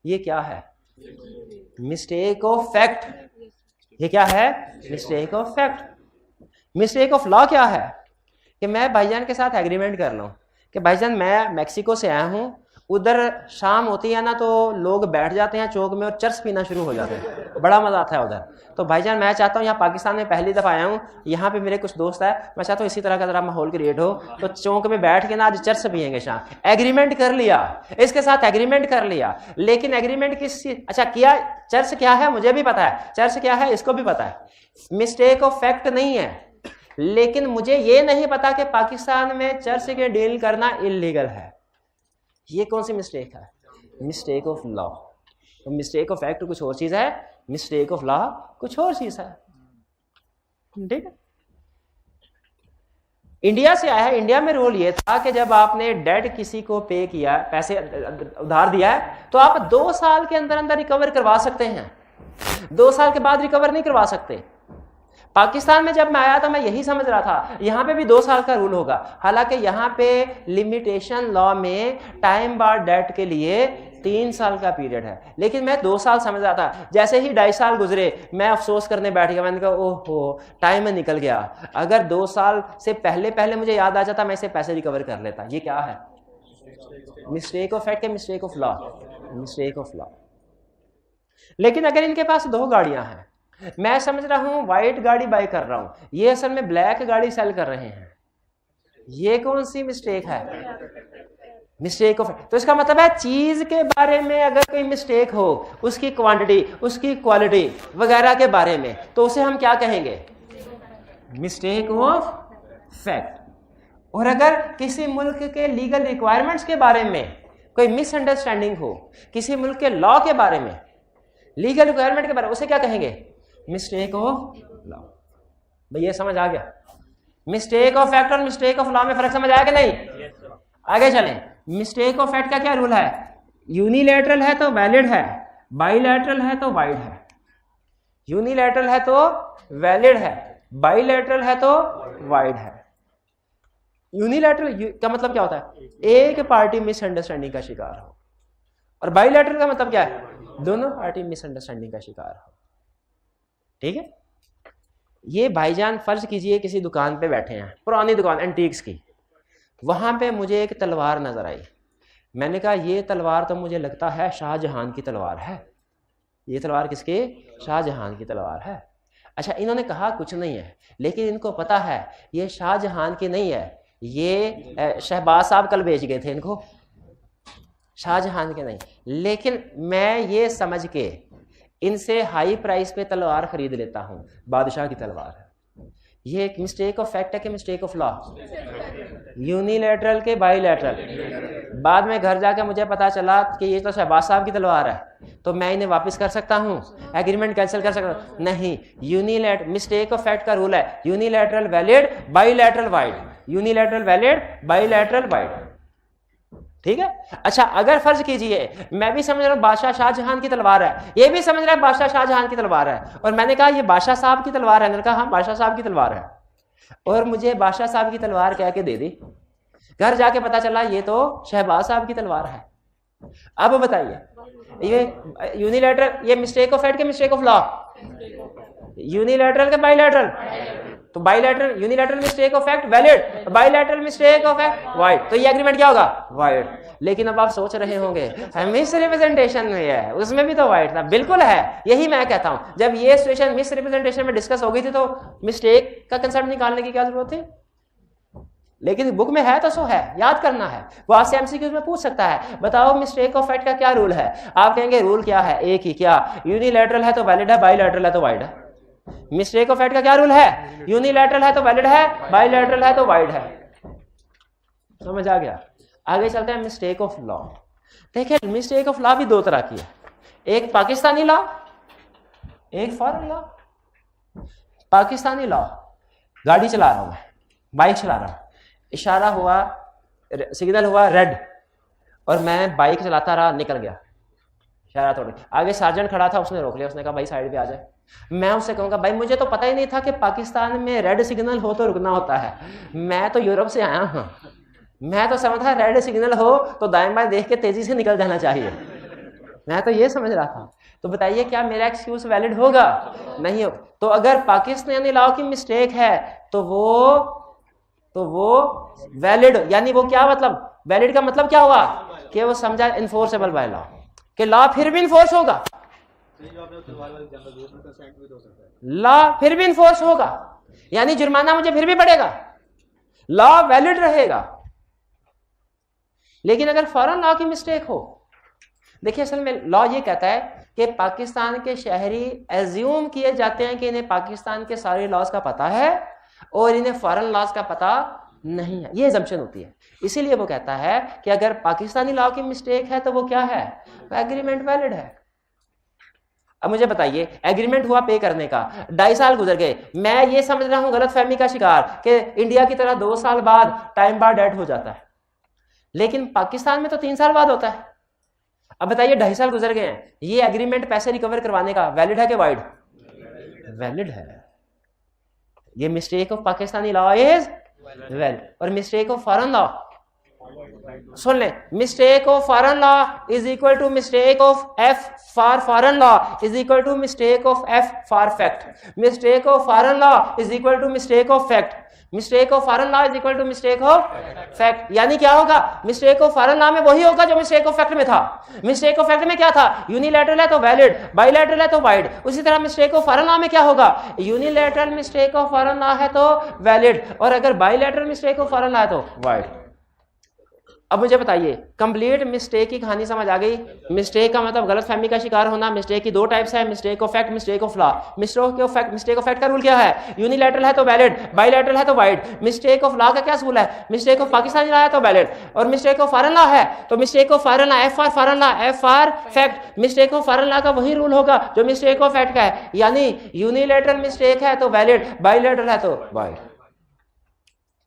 ये क्या है? Mistake of fact. ये क्या है? Mistake of fact. Mistake of law क्या है कि मैं भाईजान के साथ एग्रीमेंट कर लूं कि भाईजान मैं मैक्सिको से आया हूं, उधर शाम होती है ना तो लोग बैठ जाते हैं चौक में और चर्च पीना शुरू हो जाते हैं, बड़ा मजा आता है उधर। तो भाईजान मैं चाहता हूँ, यहाँ पाकिस्तान में पहली दफा आया हूँ, यहाँ पे मेरे कुछ दोस्त है, मैं चाहता हूँ इसी तरह का जरा माहौल क्रिएट हो, तो चौक में बैठ के ना आज चर्च पियेंगे शाम। एग्रीमेंट कर लिया, इसके साथ एग्रीमेंट कर लिया। लेकिन एग्रीमेंट किस, अच्छा किया, चर्च क्या है मुझे भी पता है, चर्च क्या है इसको भी पता है। मिस्टेक ऑफ फैक्ट नहीं है, लेकिन मुझे ये नहीं पता कि पाकिस्तान में चर्च के डील करना इलीगल है। ये कौन सी मिस्टेक है? Mistake of law. तो मिस्टेक ऑफ फैक्ट कुछ और चीज है, मिस्टेक ऑफ लॉ कुछ और चीज है। ठीक है। इंडिया से आया है, इंडिया में रूल ये था कि जब आपने डेट किसी को पे किया, पैसे उधार दिया है, तो आप 2 साल के अंदर अंदर रिकवर करवा सकते हैं, 2 साल के बाद रिकवर नहीं करवा सकते। पाकिस्तान में जब मैं आया था मैं यही समझ रहा था यहां पे भी 2 साल का रूल होगा, हालांकि यहां पे लिमिटेशन लॉ में टाइम बार डेट के लिए 3 साल का पीरियड है, लेकिन मैं 2 साल समझ रहा था। जैसे ही 2.5 साल गुजरे मैं अफसोस करने बैठ गया, मैंने कहा ओहो टाइम में निकल गया, अगर 2 साल से पहले पहले मुझे याद आ जाता मैं इसे पैसे रिकवर कर लेता। ये क्या है? Mistake of fact, mistake of law, mistake of law. लेकिन अगर इनके पास 2 गाड़ियां हैं, मैं समझ रहा हूं व्हाइट गाड़ी बाय कर रहा हूं, ये असल में ब्लैक गाड़ी सेल कर रहे हैं, ये कौन सी मिस्टेक है? Mistake of. तो इसका मतलब है चीज के बारे में अगर कोई मिस्टेक हो, उसकी क्वांटिटी, उसकी क्वालिटी वगैरह के बारे में, तो उसे हम क्या कहेंगे? Mistake of fact. और अगर किसी मुल्क के लीगल रिक्वायरमेंट्स के बारे में कोई मिसअंडरस्टैंडिंग हो, किसी मुल्क के लॉ के बारे में, लीगल रिक्वायरमेंट के बारे में, उसे क्या कहेंगे? Mistake of law. भैया समझ आ गया? मिस्टेक ऑफ फैक्ट और मिस्टेक ऑफ लॉ में फर्क समझ आया कि नहीं? आगे चलें। मिस्टेक ऑफ फैक्ट का क्या रूल है? यूनिलैटरल है तो वैलिड है, बाइलैटरल है तो वाइड है। यूनिलैटरल है तो वैलिड है, बाइलैटरल है तो वाइड है। यूनिलैटरल का मतलब क्या होता है? एक पार्टी मिसअंडरस्टैंडिंग का शिकार हो, और बाइलैटरल का मतलब क्या है? दोनों पार्टी मिसअंडरस्टैंडिंग का शिकार हो। ठीक है? ये भाईजान फर्ज कीजिए किसी दुकान पे बैठे हैं, पुरानी दुकान एंटीक्स की, वहां पे मुझे एक तलवार नजर आई। मैंने कहा ये तलवार तो मुझे लगता है शाहजहां की तलवार है। ये तलवार किसकी? शाहजहां की तलवार है। अच्छा, इन्होंने कहा कुछ नहीं है, लेकिन इनको पता है ये शाहजहां की नहीं है, ये शहबाज साहब कल बेच गए थे इनको, शाहजहां के नहीं। लेकिन मैं ये समझ के इनसे हाई प्राइस पे तलवार खरीद लेता हूं, बादशाह की तलवार है। ये एक मिस्टेक ऑफ फैक्ट है कि मिस्टेक ऑफ लॉ? यूनिलैटरल के बाइलैटरल। बाद में घर जाके मुझे पता चला कि ये तो शहबाज साहब की तलवार है, तो मैं इन्हें वापस कर सकता हूं, एग्रीमेंट कैंसिल कर सकता हूं? नहीं। यूनिलैटरल मिस्टेक ऑफ फैक्ट का रूल है unilateral valid, bilateral wide. Unilateral valid, bilateral wide. ठीक है? अच्छा, अगर फर्ज कीजिए मैं भी समझ रहा हूं बादशाह शाहजहां की तलवार है, ये भी समझ रहा है बादशाह शाहजहां की तलवार है, और मैंने कहा ये बादशाह साहब की तलवार है, मैंने कहा हाँ बादशाह साहब की तलवार है, और मुझे बादशाह साहब की तलवार कह के दे दी। घर जाके पता चला ये तो शहबाज साहब की तलवार है। अब बताइए ये यूनिलैटरल, ये मिस्टेक ऑफ फैक्ट के मिस्टेक ऑफ लॉ? यूनिलैटरल के बाइलैटरल? तो bilateral, unilateral mistake of fact valid, bilateral mistake of fact wide. तो ये एग्रीमेंट क्या होगा? वाइड। लेकिन अब आप सोच रहे होंगे मिस रिप्रेजेंटेशन में है, उसमें भी तो वाइड था। बिल्कुल है, यही मैं कहता हूं। जब ये सिचुएशन मिस रिप्रेजेंटेशन में डिस्कस हो गई थी तो मिस्टेक का कंसेप्ट निकालने की क्या जरूरत थी? लेकिन बुक में है तो सो है, याद करना है। वो आपसे एमसीक्यूज में पूछ सकता है, बताओ मिस्टेक ऑफ फैक्ट का क्या रूल है? आप कहेंगे रूल क्या है? एक ही। क्या? यूनिलैटरल है तो वैलिड है, बाइलैटरल है तो वाइड है। मिस्टेक ऑफ फैक्ट का क्या रूल है? यूनिलैटरल है तो वैलिड है, बाइलैटरल है तो वाइड है। समझ आ गया? आगे चलते हैं मिस्टेक ऑफ लॉ। देखिए मिस्टेक ऑफ लॉ भी 2 तरह की है, एक पाकिस्तानी लॉ, एक फॉरेन लॉ। पाकिस्तानी लॉ, गाड़ी चला रहा हूं मैं, बाइक चला रहा हूं, इशारा हुआ, सिग्नल हुआ रेड, और मैं बाइक चलाता रहा, निकल गया, इशारा तोड़। आगे सार्जेंट खड़ा था, उसने रोक लिया, उसने कहा भाई साइड पे आ जाए। मैं उससे कहूंगा भाई मुझे तो पता ही नहीं था कि पाकिस्तान में रेड सिग्नल हो तो रुकना होता है, मैं तो यूरोप से आया हूं, मैं तो समझता रेड सिग्नल हो तो दाएं बाएं देख के तेजी से निकल जाना चाहिए, मैं तो ये समझ रहा था। तो बताइए क्या मेरा एक्सक्यूज वैलिड होगा? नहीं हो। तो अगर पाकिस्तानी लॉ की मिस्टेक है तो वो वैलिड, यानी वो क्या मतलब? वैलिड का मतलब क्या हुआ? कि वो समझा इन्फोर्सेबल बाय लॉ, कि लॉ फिर भी इन्फोर्स होगा, लॉ फिर भी इन्फोर्स होगा, यानी जुर्माना मुझे फिर भी पड़ेगा, लॉ वैलिड रहेगा। लेकिन अगर फॉरेन लॉ की मिस्टेक हो, देखिए असल में लॉ ये कहता है कि पाकिस्तान के शहरी एज्यूम किए जाते हैं कि इन्हें पाकिस्तान के सारे लॉज का पता है और इन्हें फॉरेन लॉज का पता नहीं है, ये एजम्पशन होती है। इसीलिए वो कहता है कि अगर पाकिस्तानी लॉ की मिस्टेक है तो वो क्या है? एग्रीमेंट वैलिड है। अब मुझे बताइए एग्रीमेंट हुआ पे करने का, 2.5 साल गुजर गए, मैं ये समझ रहा हूं गलतफहमी का शिकार कि इंडिया की तरह 2 साल बाद टाइम बार डेट हो जाता है, लेकिन पाकिस्तान में तो 3 साल बाद होता है। अब बताइए 2.5 साल गुजर गए हैं, ये एग्रीमेंट पैसे रिकवर करवाने का वैलिड है कि वाइड? वैलिड है। ये mistake of Pakistani law is well, और मिस्टेक ऑफ फॉरेन लॉ सुन ले, mistake of foreign law is equal to mistake of F for foreign law is equal to mistake of F for fact. Mistake of foreign law is equal to mistake of fact. Mistake of foreign law is equal to mistake of fact. यानी क्या होगा, mistake of foreign law में वही होगा जो mistake of fact में था। Mistake of fact में क्या था, यूनिलैटरल है तो वैलिड, बाइलैटरल है तो वाइड। उसी तरह मिस्टेक ऑफ फॉरेन लॉ में क्या होगा, unilateral mistake of foreign law है तो वैलिड, और अगर bilateral mistake of foreign law है तो वाइड। अब मुझे बताइए, कंप्लीट मिस्टेक की कहानी समझ आ गई। मिस्टेक का मतलब गलतफहमी का शिकार होना। मिस्टेक की दो टाइप्स है, mistake of fact, mistake of law. Mistake of fact का रूल क्या है, यूनिलैटरल है तो वैलिड, बाइलैटरल है तो वाइड। मिस्टेक ऑफ लॉ का क्या रूल है, मिस्टेक ऑफ पाकिस्तानी लॉ है तो वैलिड, और मिस्टेक ऑफ फॉरेन लॉ है तो mistake of foreign law, F for foreign law, F for fact. Mistake of foreign law का वही रूल होगा जो मिस्टेक ऑफ फैक्ट का है, यानी यूनिलैटरल मिस्टेक है तो वैलिड, बाइलैटरल है तो वाइड।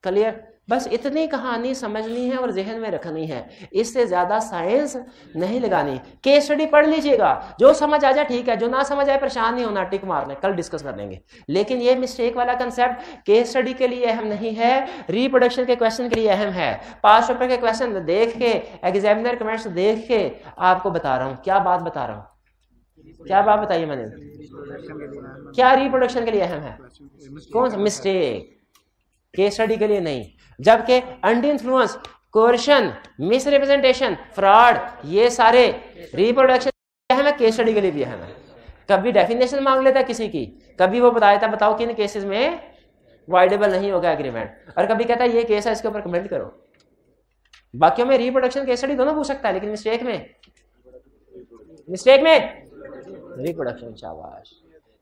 क्लियर? बस इतनी कहानी समझनी है और जहन में रखनी है, इससे ज्यादा साइंस नहीं लगानी। केस स्टडी पढ़ लीजिएगा, जो समझ आ जाए ठीक है, जो ना समझ आए परेशान नहीं होना, टिक मारने, कल डिस्कस कर लेंगे। लेकिन ये मिस्टेक वाला कंसेप्ट केस स्टडी के लिए अहम नहीं है, रिप्रोडक्शन के क्वेश्चन के लिए अहम है। पास पेपर के क्वेश्चन देख के, एग्जामिनर कमेंट्स देख के आपको बता रहा हूँ। क्या बात बता रहा हूँ, क्या बात बताइए मैंने, क्या रिप्रोडक्शन के लिए अहम है, कौन सा मिस्टेक, केस स्टडी के लिए नहीं। जबकि under influence, coercion, miss representation, fraud, ये सारे रिप्रोडक्शन अहम है, केस स्टडी के लिए भी अहम है। कभी डेफिनेशन मांग लेता है किसी की, कभी वो बताया था बताओ किन केसेस में वाइडेबल नहीं होगा एग्रीमेंट, और कभी कहता है ये केस है इसके ऊपर कमेंट करो। बाकियों में रिप्रोडक्शन, केस स्टडी दोनों पूछ सकता है, लेकिन मिस्टेक में रिप्रोडक्शन। शाबाश,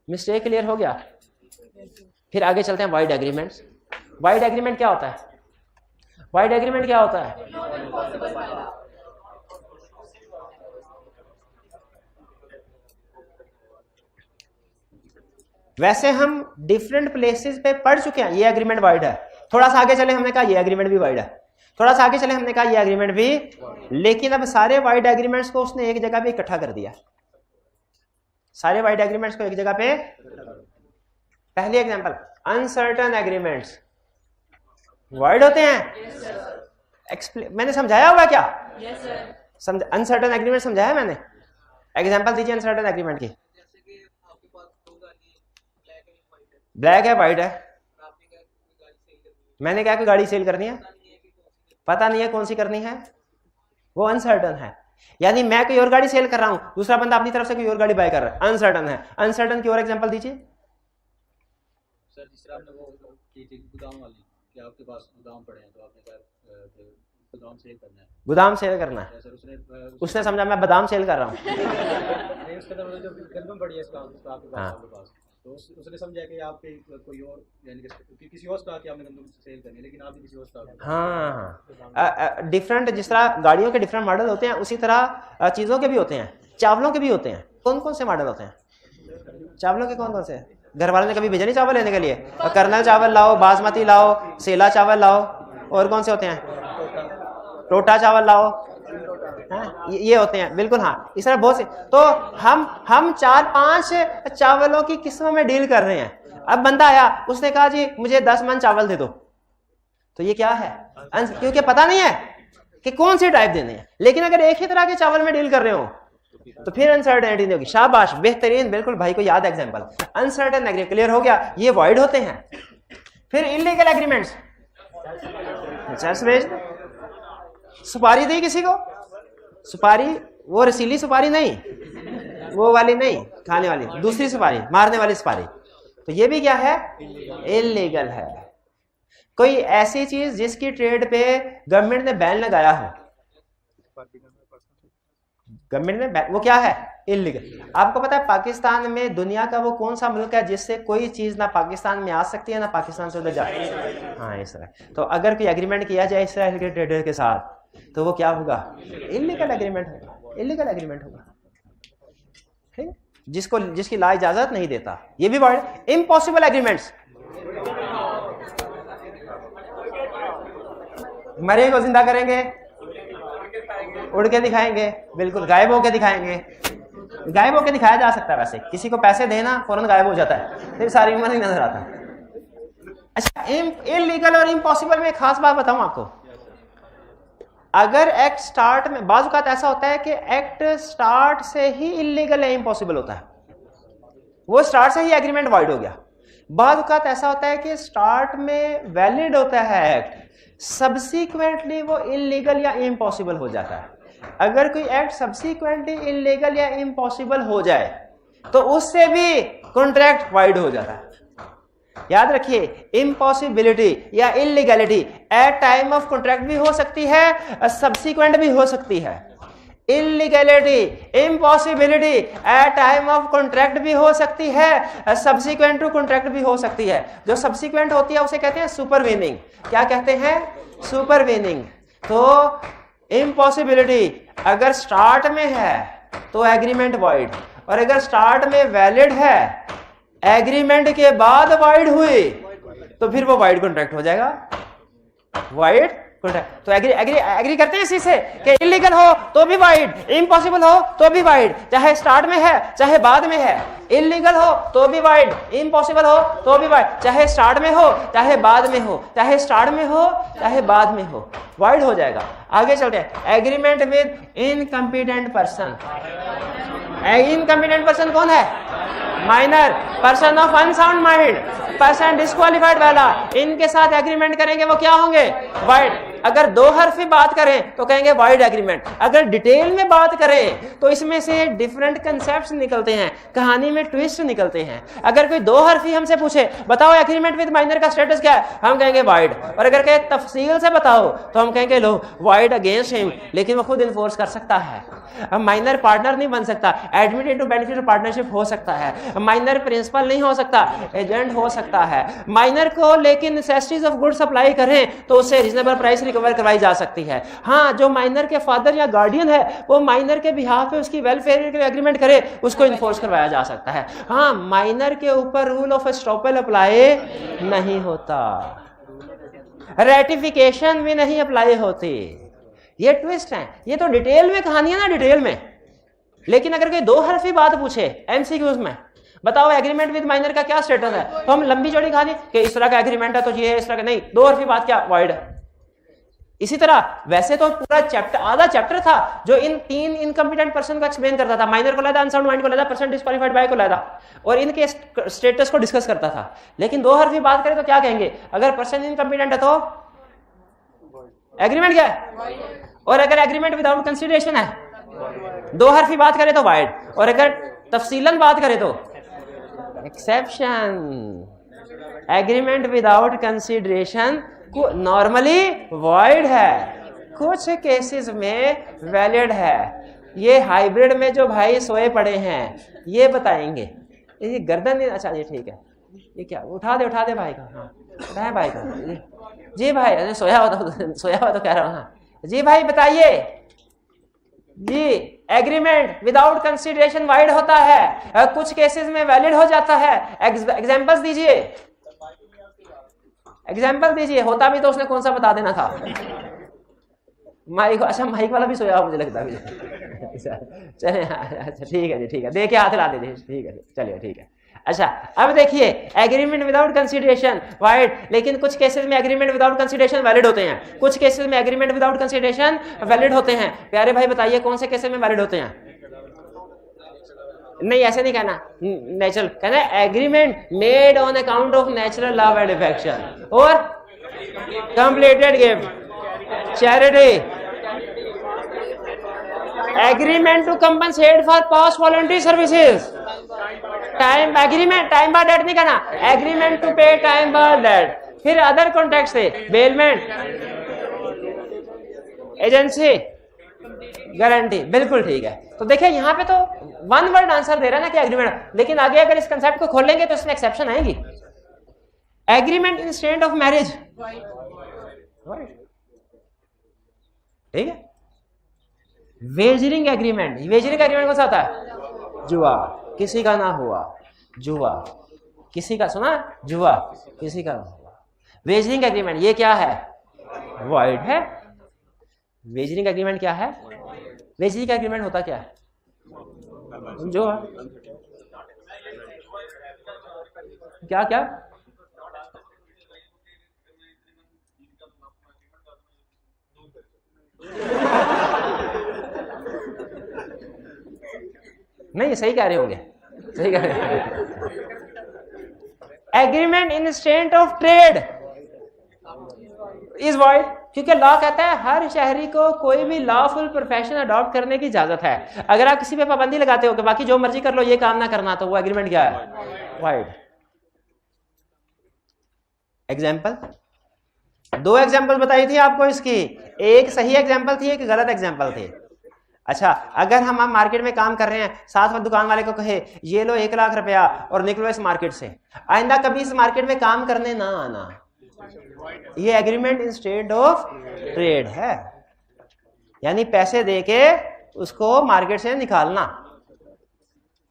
मिस्टेक क्लियर हो गया। फिर आगे चलते हैं वाइड एग्रीमेंट्स। वाइड एग्रीमेंट क्या होता है, वाइड एग्रीमेंट क्या होता है, वैसे हम डिफरेंट प्लेसेस पे पढ़ चुके हैं ये एग्रीमेंट वाइड है। थोड़ा सा आगे चले हमने कहा ये एग्रीमेंट भी वाइड है, थोड़ा सा आगे चले हमने कहा ये एग्रीमेंट भी, लेकिन अब सारे वाइड एग्रीमेंट्स को उसने एक जगह पे इकट्ठा कर दिया। सारे वाइड एग्रीमेंट्स को एक जगह पे, पहली एग्जांपल, अनसर्टेन एग्रीमेंट्स वाइड होते हैं। मैंने समझाया हुआ क्या, अनसर्टेन एग्रीमेंट समझाया मैंने, एग्जांपल दीजिए अनसर्टेन एग्रीमेंट की। ब्लैक है, वाइट है, मैंने क्या कोई गाड़ी सेल करनी है, पता नहीं है कौन सी करनी है, वो अनसर्टन है। यानी मैं कोई और गाड़ी सेल कर रहा हूं, दूसरा बंदा अपनी तरफ से कोई और गाड़ी बाय कर रहा है, अनसर्टन है। अनसर्टन की और एग्जांपल दीजिए सर। जिस तरह आपने वो की थी गोदाम वाली, कि आपके पास गोदाम पड़े हैं तो आपने कहा गोदाम सेल करना है, गोदाम सेल करना है। सर उसने समझा मैं बादाम सेल कर रहा हूँ। नहीं, उसके अंदर जो गंदम पड़ी है आपके पास, तो उसने समझा कि आप कोई और, यानी कि किसी और स्टॉक की आपने गंदम सेल करनी है, लेकिन आपने किसी और स्टॉक। हाँ, डिफरेंट, जिस तरह गाड़ियों के डिफरेंट मॉडल होते हैं उसी तरह चीज़ों के भी होते हैं, चावलों के भी होते हैं। कौन कौन से मॉडल होते हैं चावलों के, कौन कौन से? घर वालों ने कभी भेजा नहीं चावल लेने के लिए, कर्नल चावल लाओ, बासमती लाओ, सेला चावल लाओ, और कौन से होते हैं, टोटा चावल लाओ, ये होते हैं, बिल्कुल। हाँ, इस तरह बहुत से। तो हम 4-5 चावलों की किस्मों में डील कर रहे हैं। अब बंदा आया, उसने कहा जी मुझे 10 मन चावल दे दो, तो ये क्या है, क्योंकि पता नहीं है कि कौन से टाइप देने हैं। लेकिन अगर एक ही तरह के चावल में डील कर रहे हो तो फिर अनसर्टेनिटी नहीं होगी। शाबाश, बेहतरीन, बिल्कुल भाई को याद एग्जांपल। अनसर्टेन एग्रीमेंट क्लियर हो गया, ये वाइड होते हैं। फिर इलीगल एग्रीमेंट्स, सुपारी दी किसी को, सुपारी वो रसीली सुपारी नहीं, वो वाली नहीं खाने वाली, दूसरी सुपारी, मारने वाली सुपारी, तो ये भी क्या है, इलीगल है। कोई ऐसी चीज जिसकी ट्रेड पे गवर्नमेंट ने बैन लगाया हो, गवर्नमेंट ने, वो क्या है, इलीगल। आपको पता है पाकिस्तान में दुनिया का वो कौन सा मुल्क है जिससे कोई चीज ना पाकिस्तान में आ सकती है ना पाकिस्तान से उधर जा सकती है? हाँ, इस तरह। तो अगर कोई एग्रीमेंट किया जाए इसराइल के ट्रेडर के साथ तो वो क्या होगा, इलीगल एग्रीमेंट होगा, इलीगल एग्रीमेंट होगा, ठीक है, जिसकी ला इजाजत नहीं देता। ये भी वर्ड इम्पॉसिबल एग्रीमेंट्स, मरे को जिंदा करेंगे, उड़ के दिखाएंगे, बिल्कुल गायब होके दिखाएंगे। गायब होके दिखाया जा सकता है, वैसे किसी को पैसे देना फौरन गायब हो जाता है, फिर सारी उम्र नहीं नजर आता। अच्छा, इलीगल और इम्पॉसिबल में एक खास बात बताऊं आपको। अगर एक्ट स्टार्ट में, बाज़ औक़ात ऐसा होता है कि एक्ट स्टार्ट से ही इलीगल या इम्पॉसिबल होता है, वो स्टार्ट से ही एग्रीमेंट वॉइड हो गया। बाज़ औक़ात ऐसा होता है कि स्टार्ट में वैलिड होता है एक्ट, सब्सीक्वेंटली वो इलीगल या इम्पॉसिबल हो जाता है। अगर कोई एक्ट सब्सीक्वेंटली इलीगल या इम्पॉसिबल हो जाए तो उससे भी कॉन्ट्रैक्ट वॉइड हो जाता है। याद रखिए, इम्पॉसिबिलिटी या illegality at time of contract भी हो सकती है, सब्सीक्वेंट भी हो सकती है। Illegality, impossibility at time of contract भी हो सकती है, सब्सीक्वेंट टू कॉन्ट्रैक्ट भी हो सकती है। जो सब्सीक्वेंट होती है उसे कहते हैं सुपरवीनिंग। क्या कहते हैं? सुपरवीनिंग। तो इम्पॉसिबिलिटी अगर स्टार्ट में है तो एग्रीमेंट वॉइड, और अगर स्टार्ट में वैलिड है, एग्रीमेंट के बाद वाइड हुई, तो फिर वो वाइड कॉन्ट्रैक्ट हो जाएगा। Wide contract. तो एग्री करते हैं इसी से कि इलीगल हो तो भी वाइड, इम्पॉसिबल हो तो भी वाइड, चाहे स्टार्ट में है चाहे बाद में है। इलीगल हो तो भी वाइड, इम्पॉसिबल हो तो भी वाइड, चाहे स्टार्ट में हो चाहे बाद में हो, चाहे स्टार्ट में हो चाहे बाद में हो, वाइड हो जाएगा। आगे चलते हैं। Agreement with incompetent person. Incompetent person कौन है? Minor, person of unsound mind, person disqualified वाला, इनके साथ एग्रीमेंट करेंगे वो क्या होंगे? वाइड। अगर दो हरफी बात करें तो कहेंगे वाइड एग्रीमेंट। अगर डिटेल में बात करें तो इसमें से डिफरेंट कंसेप्ट्स निकलते हैं, कहानी में ट्विस्ट निकलते हैं। अगर कोई दो हरफी हमसे पूछे बताओ एग्रीमेंट विद माइनर का स्टेटस क्या है, हम कहेंगे वाइड। और अगर कहे तफसील से बताओ तो हम कहेंगे लो वाइड अगेंस्ट हिम, लेकिन वो खुद इन्फोर्स कर सकता है। अब माइनर पार्टनर नहीं बन सकता, एडमिट इनटू बेनिफिशियल पार्टनरशिप हो सकता है। माइनर प्रिंसिपल नहीं हो सकता, एजेंट हो सकता है। माइनर को लेकिन नेसेसिटीज ऑफ गुड सप्लाई करें तो उससे रीजनेबल प्राइस रिकवर करवाई जा सकती है। हाँ, जो माइनर के फादर या गार्डियन है वो माइनर के बिहाफ पे उसकी वेलफेयर के एग्रीमेंट करे, उसको इन्फोर्स करवाया जा सकता है। हाँ, माइनर के ऊपर रूल ऑफ एस्टॉपेल अप्लाई नहीं होता, रेटिफिकेशन भी नहीं अप्लाई होती। ये ट्विस्ट है। ये तो डिटेल में कहानी है ना, डिटेल में। लेकिन अगर कोई दो हरफी बात पूछे एमसीक्यूज में, बताओ एग्रीमेंट विद माइनर का क्या स्टेटस है, तो हम लंबी चौड़ी कहानी कि इस तरह का एग्रीमेंट है तो ये इस तरह का, नहीं, दो हरफी बात क्या, वाइड है। इसी तरह वैसे तो पूरा चैप्टर, आधा चैप्टर था जो इन तीन इनकम्पिटेंट पर्सन को एक्सप्लेन करता था। माइनर को लेता, अनसाउंड माइंड को लेता, पर्सन डिस्क्वालिफाइड बाय को लेता, और इनके स्टेटस को डिस्कस करता था। लेकिन दो हरफी बात करें तो क्या कहेंगे? अगर पर्सन इनकम्पिटेंट है तो एग्रीमेंट क्या है, और अगर एग्रीमेंट विदाउट कंसिडरेशन है, दो हरफी बात करें तो वाइड, और अगर तफसीलन बात करें तो exception. Agreement without consideration normally void है, कुछ केसेस में वैलिड है। ये हाइब्रिड में जो भाई सोए पड़े हैं ये बताएंगे। ये गर्दन नहीं, अच्छा ये ठीक है, ये क्या, उठा दे भाई का। हाँ, उठाए भाई का जी। भाई अरे सोया हुआ तो कह रहा हूँ ना जी। भाई बताइए जी। एग्रीमेंट विदाउट कंसिडरेशन वाइड होता है, कुछ केसेस में वैलिड हो जाता है। एग्जांपल्स दीजिए, एग्जांपल दीजिए। होता भी तो उसने कौन सा बता देना था। माइक, अच्छा माइक वाला भी सोया मुझे लगता है। चले, अच्छा ठीक है जी, ठीक है, दे के हाथ हिला दे, ठीक है, चलिए ठीक है। अच्छा, अब देखिए, एग्रीमेंट विदाउट कंसिडरेशन वाइड, लेकिन कुछ केसेस में एग्रीमेंट विदाउट कंसिडरेशन वैलिड होते हैं, कुछ केसेस में एग्रीमेंट विदाउट कंसिडरेशन वैलिड होते हैं। प्यारे भाई बताइए कौन से केसेस में वैलिड होते हैं? नहीं, ऐसे नहीं कहना, नेचुरल कहना, agreement made on account of natural love and affection, और completed gift, charity, agreement to compensate for past voluntary services, time agreement, time बाय डेट नहीं कहना, एग्रीमेंट टू पे टाइम बाय डेट। फिर अदर कॉन्ट्रैक्ट से bailment, agency, guarantee, बिल्कुल ठीक है। तो देखिए यहाँ पे तो वन वर्ड आंसर दे रहा है ना कि एग्रीमेंट, लेकिन आगे अगर इस कंसेप्ट को खोलेंगे तो इसमें एक्सेप्शन आएगी। Agreement in state of marriage, ठीक है। वेजरिंग एग्रीमेंट, वेजरिंग एग्रीमेंट कौन सा होता है? जुआ, किसी का ना हुआ, जुआ किसी का, सुना, जुआ किसी का ना हुआ। वेजरिंग एग्रीमेंट ये क्या है? वॉइड है। वेजरिंग एग्रीमेंट क्या है? वेजरिंग एग्रीमेंट होता क्या है? जो क्या क्या नहीं, सही कह रहे होंगे, सही कह रहे होंगे। Agreement in state of trade is void, क्योंकि लॉ कहता है हर शहरी को कोई भी लॉफुल प्रोफेशन अडॉप्ट करने की इजाजत है। अगर आप किसी पे पाबंदी लगाते हो कि बाकी जो मर्जी कर लो, ये काम ना करना, तो वो एग्रीमेंट क्या है? वॉइड। एग्जाम्पल, 2 एग्जाम्पल बताई थी आपको इसकी, एक सही एग्जाम्पल थी, एक गलत एग्जाम्पल थी। अच्छा, अगर हम मार्केट में काम कर रहे हैं, साथ में दुकान वाले को कहे ये लो 1 लाख रुपया और निकलो इस मार्केट से, आइंदा कभी इस मार्केट में काम करने ना आना, ये agreement in state of trade है, यानी पैसे देके उसको मार्केट से निकालना,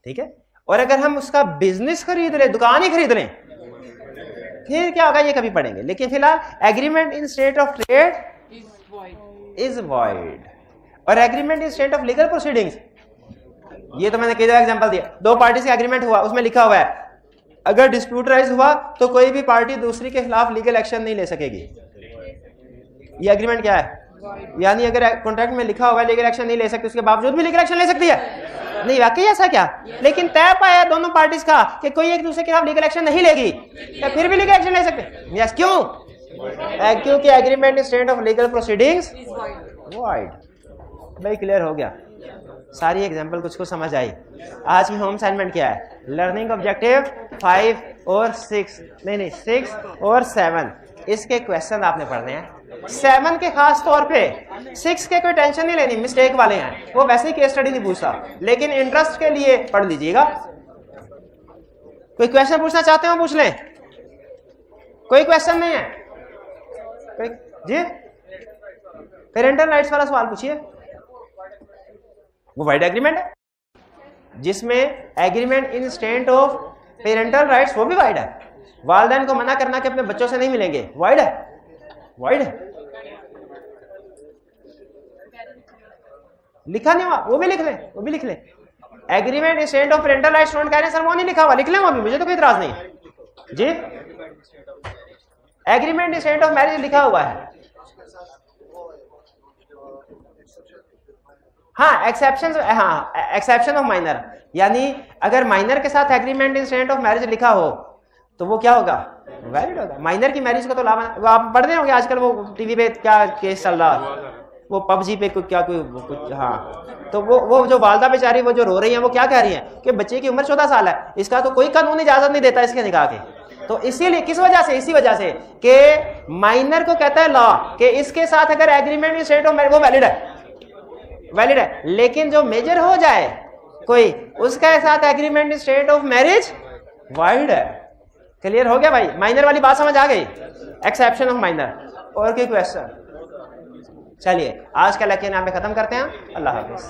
ठीक है। और अगर हम उसका बिजनेस खरीद लें, दुकान ही खरीद लें, फिर क्या होगा ये कभी पढ़ेंगे, लेकिन फिलहाल agreement in state of trade is void. और agreement in state of legal proceedings, ये तो मैंने कई जगह एग्जांपल दिया, 2 पार्टी से एग्रीमेंट हुआ, उसमें लिखा हुआ है अगर डिस्प्यूट राइज हुआ तो कोई भी पार्टी दूसरी के खिलाफ लीगल एक्शन नहीं ले सकेगी। ये एग्रीमेंट क्या है? यानी अगर कॉन्ट्रैक्ट में लिखा हुआ है लीगल एक्शन नहीं ले सकती, उसके बावजूद भी लीगल एक्शन ले सकती है? नहीं, वाकई ऐसा क्या? लेकिन तय पाया दोनों पार्टीज का कि कोई एक दूसरे के खिलाफ लीगल एक्शन नहीं लेगी, या फिर भी लीगल एक्शन ले सकते? यस, क्यों? क्योंकि agreement in state of legal proceedings void. भाई क्लियर हो गया? सारी एग्जांपल कुछ समझ आई? आज की होम असाइनमेंट क्या है? लर्निंग ऑब्जेक्टिव 5 और 6, नहीं 6 और 7, इसके क्वेश्चन आपने पढ़ने हैं। 7 के खास तौर पे, 6 के कोई टेंशन नहीं लेनी, मिस्टेक वाले हैं, वो वैसे ही केस स्टडी नहीं पूछता, लेकिन इंटरेस्ट के लिए पढ़ लीजिएगा। कोई क्वेश्चन पूछना चाहते हो पूछ लें, कोई क्वेश्चन नहीं है? कोई जी? पेरेंटल राइट्स वाला सवाल पूछिए, वो वाइड एग्रीमेंट है, जिसमें agreement in state of parental rights, वो भी वाइड है। वालिदैन को मना करना कि अपने बच्चों से नहीं मिलेंगे, वाइड है, वाइड है, लिखा नहीं हुआ, वो भी लिख लें, वो भी लिख लें। Agreement in state of parental rights कह रहे हैं सर, वो नहीं लिखा हुआ, लिख लें वो भी, मुझे तो कोई इतराज नहीं है जी। Agreement in state of marriage लिखा हुआ है, हाँ एक्सेप्शन, हाँ एक्सेप्शन ऑफ माइनर, यानी अगर माइनर के साथ agreement in state of marriage लिखा हो तो वो क्या होगा? वैलिड होगा। माइनर की मैरिज का तो लाभ, आप पढ़ रहे होंगे आजकल वो टीवी पे क्या केस चल रहा, वो पबजी पे कुछ कुछ, हाँ, तो वो जो वालदा बेचारी वो जो रो रही है, वो क्या कह रही है कि बच्चे की उम्र 14 साल है, इसका तो कोई कानून इजाजत नहीं देता इसके निकाह की। तो इसीलिए किस वजह से? इसी वजह से कि माइनर को कहता है लॉ कि इसके साथ अगर agreement in state of marriage, वो वैलिड है, वैलिड है, लेकिन जो मेजर हो जाए कोई, उसके साथ agreement in state of marriage wide है। क्लियर हो गया भाई? माइनर वाली बात समझ आ गई? Exception of minor. और कोई क्वेश्चन? चलिए आज का लेक्चर यहाँ पे खत्म करते हैं। अल्लाह हाफिज।